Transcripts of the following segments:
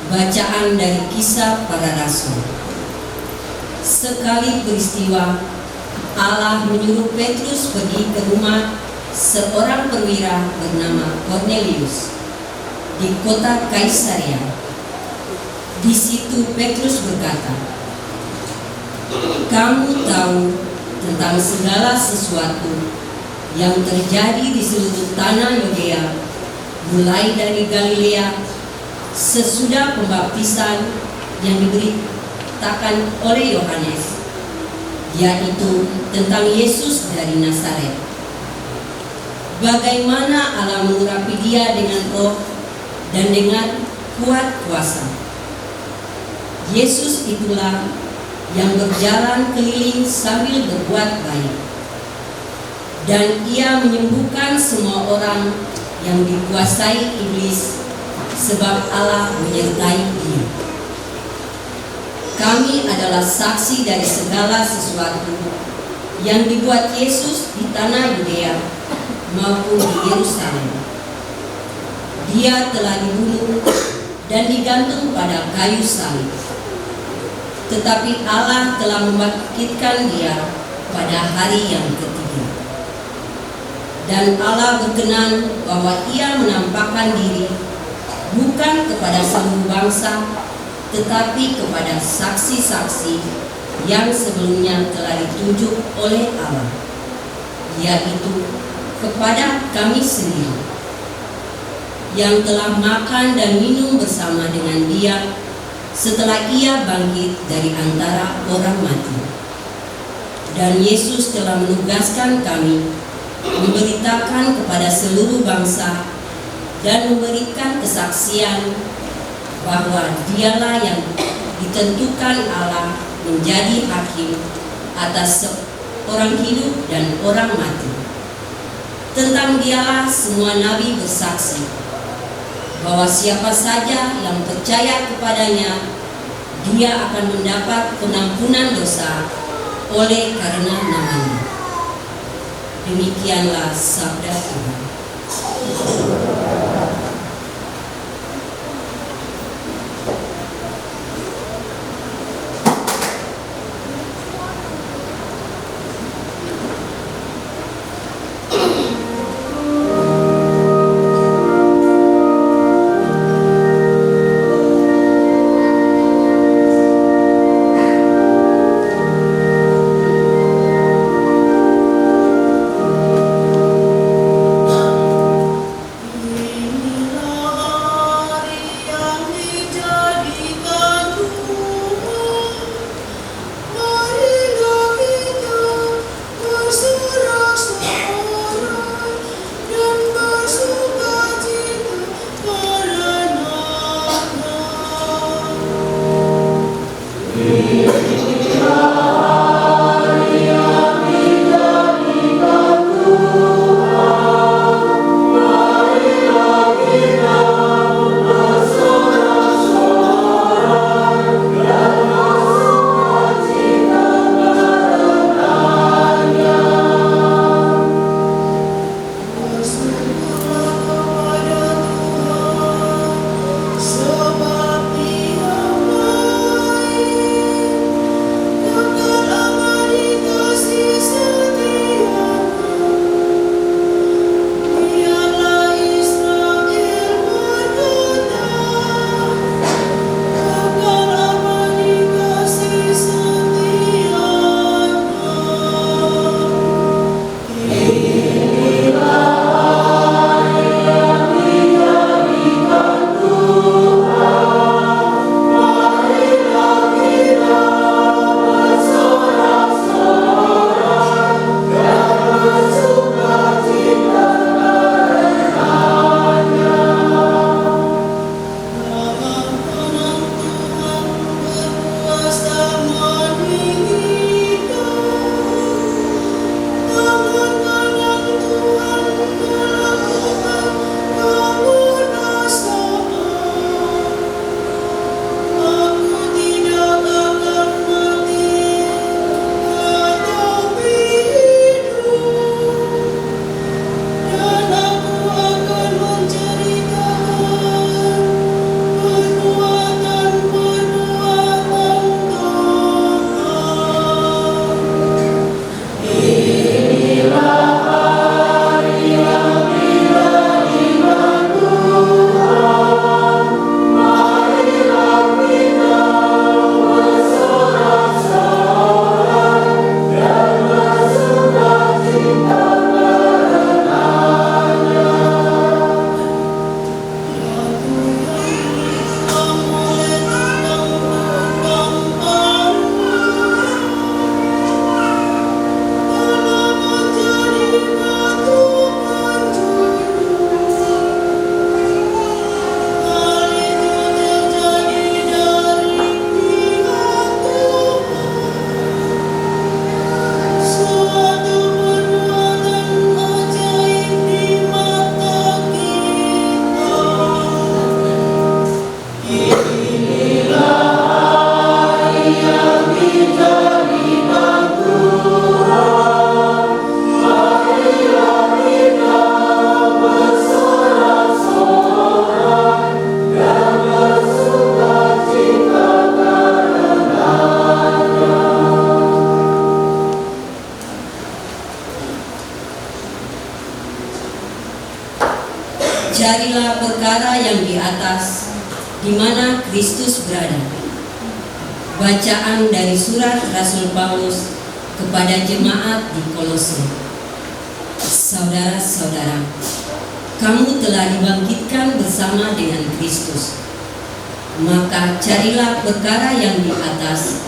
Bacaan dari Kisah Para Rasul. Sekali peristiwa, Allah menyuruh Petrus pergi ke rumah seorang perwira bernama Cornelius di kota Kaisarea. Di situ Petrus berkata, "Kamu tahu tentang segala sesuatu yang terjadi di seluruh tanah Yudea, mulai dari Galilea sesudah pembaptisan yang diberitakan oleh Yohanes, yaitu tentang Yesus dari Nazaret. Bagaimana Allah mengurapi dia dengan roh dan dengan kuat kuasa. Yesus itulah yang berjalan keliling sambil berbuat baik, dan ia menyembuhkan semua orang yang dikuasai iblis, sebab Allah menyertai dia. Kami adalah saksi dari segala sesuatu yang dibuat Yesus di tanah Yudea maupun di Yerusalem. Dia telah dibunuh dan digantung pada kayu salib, tetapi Allah telah membangkitkan dia pada hari yang ketiga. Dan Allah berkenan bahwa ia menampakkan diri bukan kepada seluruh bangsa, tetapi kepada saksi-saksi yang sebelumnya telah ditunjuk oleh Allah, yaitu kepada kami sendiri, yang telah makan dan minum bersama dengan dia setelah ia bangkit dari antara orang mati. Dan Yesus telah menugaskan kami memberitakan kepada seluruh bangsa dan memberikan kesaksian bahwa dialah yang ditentukan Allah menjadi hakim atas orang hidup dan orang mati. Tentang dialah semua nabi bersaksi bahwa siapa saja yang percaya kepadanya, dia akan mendapat penampunan dosa oleh karena namanya." Demikianlah sabda Tuhan. Kristus berada. Bacaan dari surat Rasul Paulus kepada jemaat di Kolose. Saudara-saudara, kamu telah dibangkitkan bersama dengan Kristus. Maka carilah perkara yang di atas,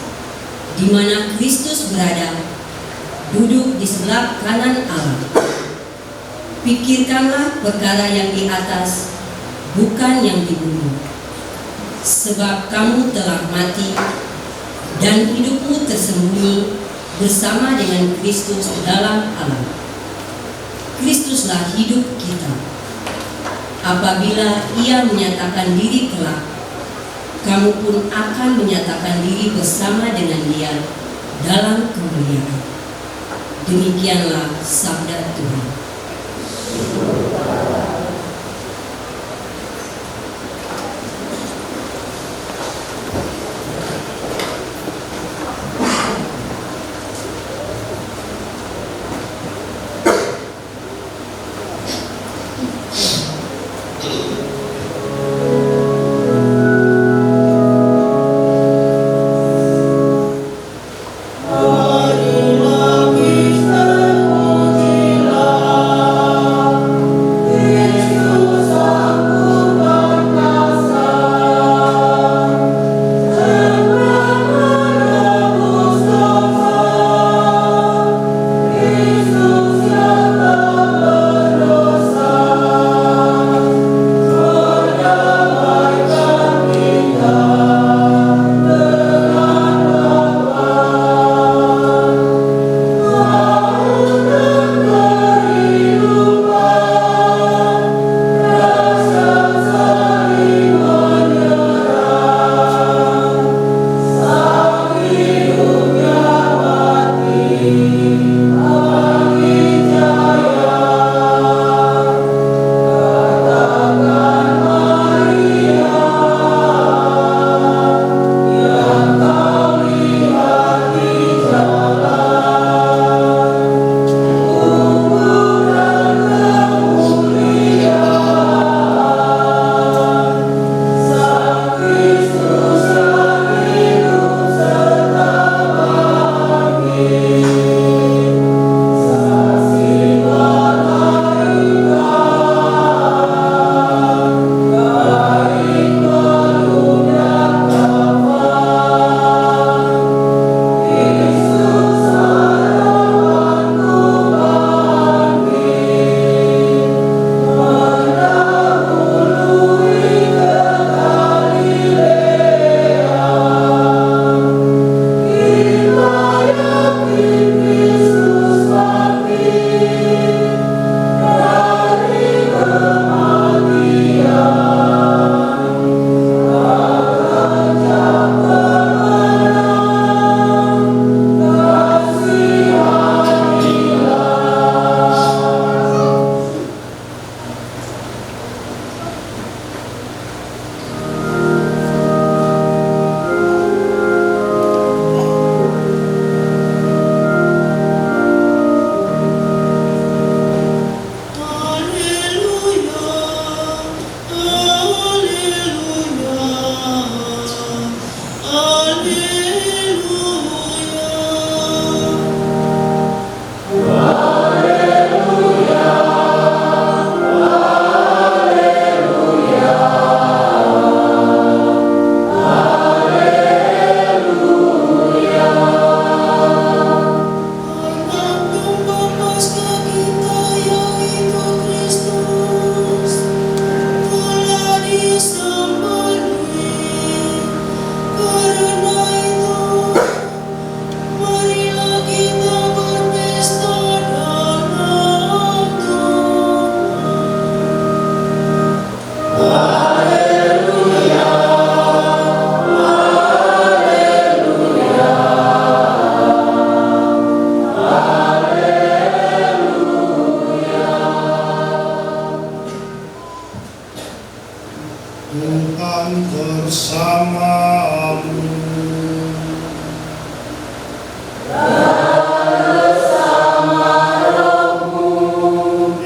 di mana Kristus berada, duduk di sebelah kanan Allah. Pikirkanlah perkara yang di atas, bukan yang di bumi. Sebab kamu telah mati, dan hidupmu tersembunyi bersama dengan Kristus dalam Allah. Kristuslah hidup kita. Apabila Ia menyatakan diri kelak, kamu pun akan menyatakan diri bersama dengan Dia dalam kemuliaan. Demikianlah sabda Tuhan.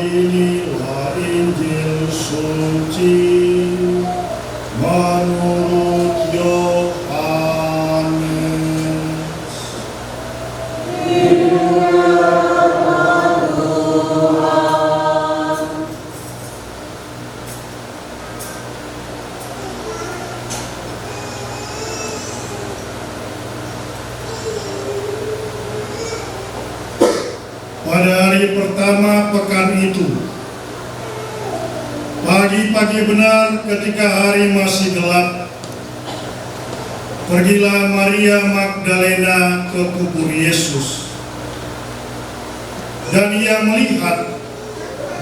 Inilah Injil suci menurut Pada hari pertama pekan itu, pagi-pagi benar ketika hari masih gelap, pergilah Maria Magdalena ke kubur Yesus. Dan ia melihat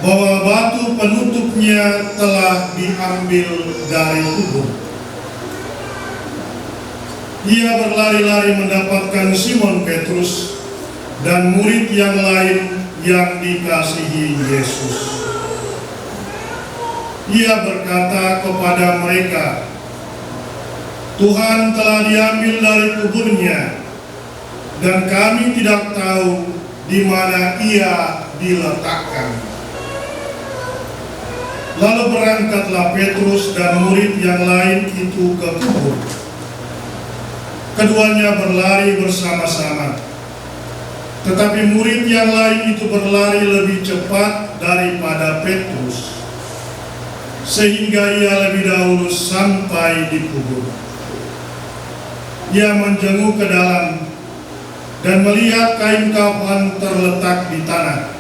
bahwa batu penutupnya telah diambil dari kubur. Ia berlari-lari mendapatkan Simon Petrus dan murid yang lain yang dikasihi Yesus. Ia berkata kepada mereka, "Tuhan telah diambil dari kuburnya, dan kami tidak tahu di mana ia diletakkan." Lalu berangkatlah Petrus dan murid yang lain itu ke kubur. Keduanya berlari bersama-sama, tetapi murid yang lain itu berlari lebih cepat daripada Petrus, sehingga ia lebih dahulu sampai di kubur. Ia menjenguk ke dalam dan melihat kain kafan terletak di tanah.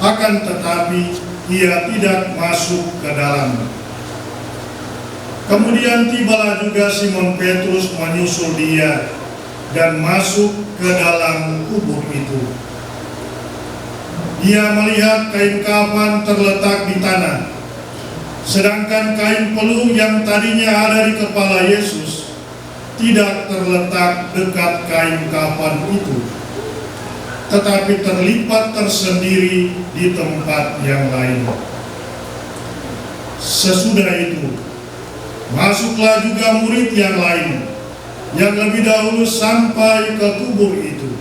Akan tetapi ia tidak masuk ke dalam. Kemudian tibalah juga Simon Petrus menyusul dia dan masuk ke dalam kubur itu. Ia melihat kain kafan terletak di tanah, sedangkan kain pelung yang tadinya ada di kepala Yesus tidak terletak dekat kain kafan itu, tetapi terlipat tersendiri di tempat yang lain. Sesudah itu, masuklah juga murid yang lain yang lebih dahulu sampai ke kubur itu.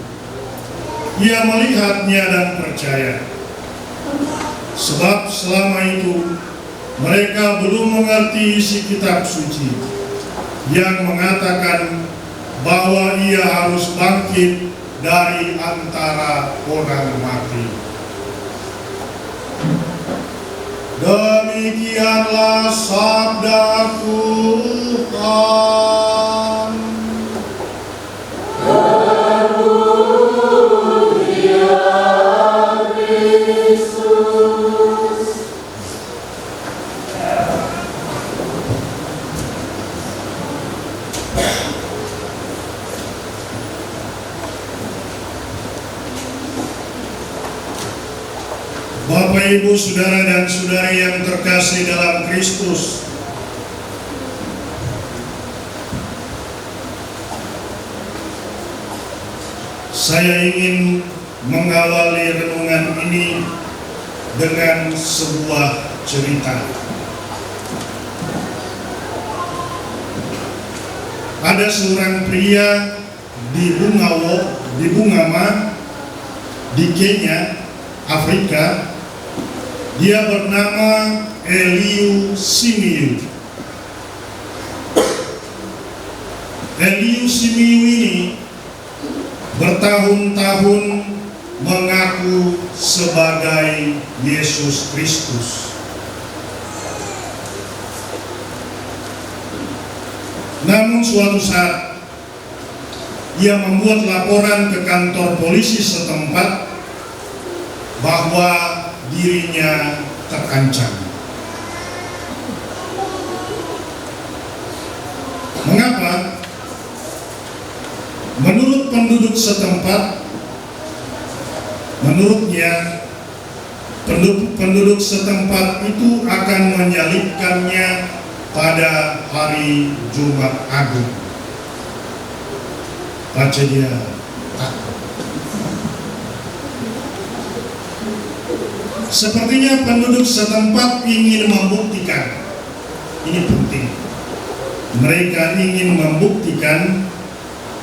Ia melihatnya dan percaya, sebab selama itu mereka belum mengerti isi kitab suci yang mengatakan bahwa ia harus bangkit dari antara orang mati. Demikianlah sabda Tuhan. Terpujilah Kristus. Bapak, Ibu, Saudara dan Saudari yang terkasih dalam Kristus, saya ingin mengawali renungan ini dengan sebuah cerita. Ada seorang pria di Bungama, di Kenya, Afrika. Dia bernama Eliu Simiyu. Eliu Simiyu ini bertahun-tahun mengaku sebagai Yesus Kristus. Namun suatu saat ia membuat laporan ke kantor polisi setempat bahwa dirinya terancam. Mengapa? Menurut penduduk setempat, menurutnya penduduk setempat itu akan menyalibkannya pada hari Jumat Agung. Baca dia takut. Sepertinya penduduk setempat ingin membuktikan, ini penting, mereka ingin membuktikan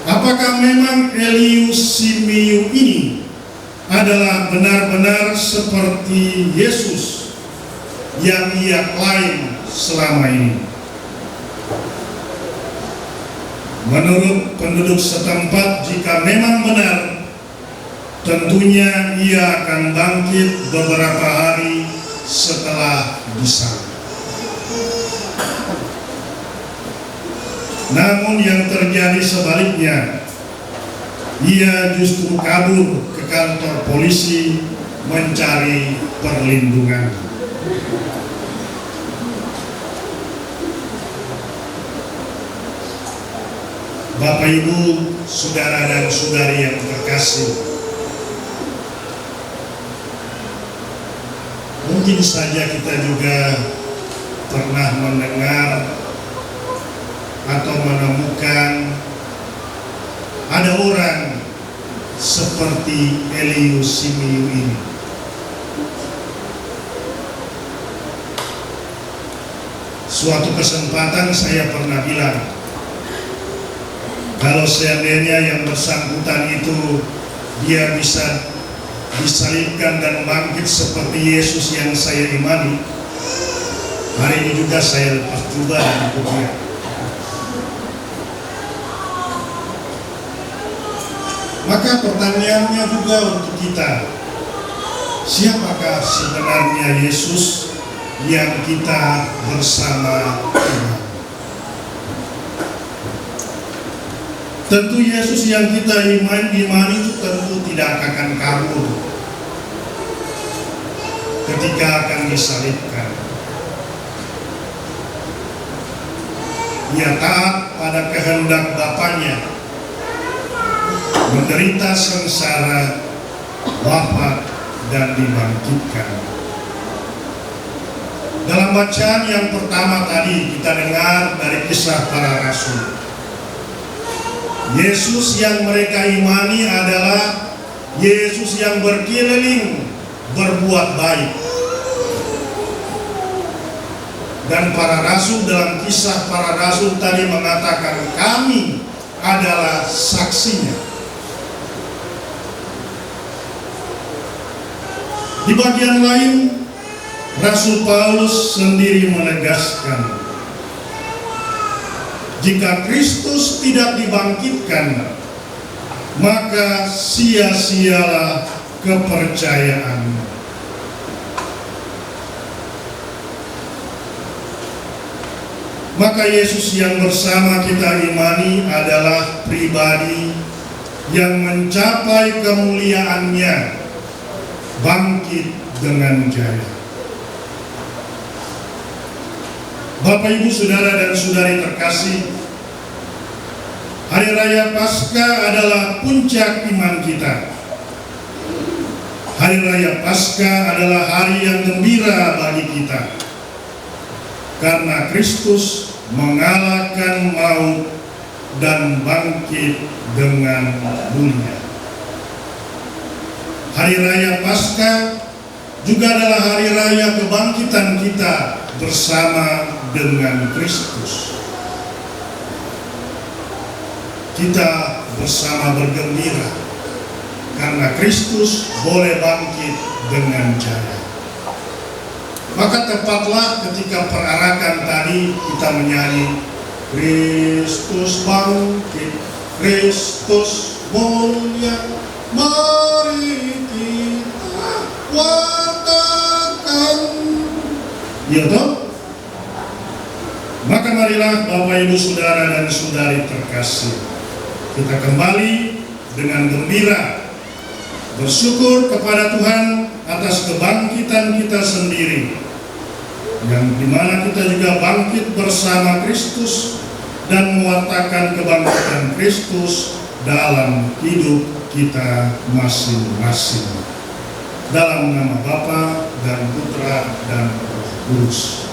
apakah memang Eliu Simiyu ini adalah benar-benar seperti Yesus yang ia klaim selama ini. Menurut penduduk setempat, jika memang benar, tentunya ia akan bangkit beberapa hari setelah disalib. Namun yang terjadi sebaliknya, ia justru kabur ke kantor polisi mencari perlindungan. Bapak, Ibu, saudara dan saudari yang terkasih, mungkin saja kita juga pernah mendengar atau menemukan ada orang seperti Eliu Simiu ini. Suatu kesempatan saya pernah bilang, kalau seandainya yang bersangkutan itu dia bisa disalibkan dan bangkit seperti Yesus yang saya imani, hari ini juga saya lepas jubah dan ikut dia. Maka pertanyaannya juga untuk kita, siapakah sebenarnya Yesus yang kita bersama imani? Tentu Yesus yang kita imani itu tentu tidak akan kabur ketika akan disalibkan. Ia taat pada kehendak Bapaknya, menderita sengsara, wafat, dan dibangkitkan. Dalam bacaan yang pertama tadi kita dengar dari Kisah Para Rasul, Yesus yang mereka imani adalah Yesus yang berkeliling berbuat baik. Dan para rasul dalam Kisah Para Rasul tadi mengatakan, kami adalah saksinya. Di bagian lain, Rasul Paulus sendiri menegaskan, jika Kristus tidak dibangkitkan, maka sia-sialah kepercayaan. Maka Yesus yang bersama kita imani adalah pribadi yang mencapai kemuliaannya, bangkit dengan jaya. Bapak, Ibu, saudara dan saudari terkasih, Hari Raya Paskah adalah puncak iman kita. Hari Raya Paskah adalah hari yang gembira bagi kita, karena Kristus mengalahkan maut dan bangkit dengan mulia. Hari Raya Paskah juga adalah hari raya kebangkitan kita bersama dengan Kristus. Kita bersama bergembira karena Kristus boleh bangkit dengan jaya. Maka tepatlah ketika perarakan tadi kita menyanyi, Kristus bangkit, Kristus mulia, mari kita wartakan. Ya toh? Maka marilah Bapak, Ibu, saudara dan saudari terkasih, kita kembali dengan gembira bersyukur kepada Tuhan atas kebangkitan kita sendiri, yang dimana kita juga bangkit bersama Kristus dan mewartakan kebangkitan Kristus dalam hidup kita masing-masing. Dalam nama Bapa dan Putra dan Roh Kudus.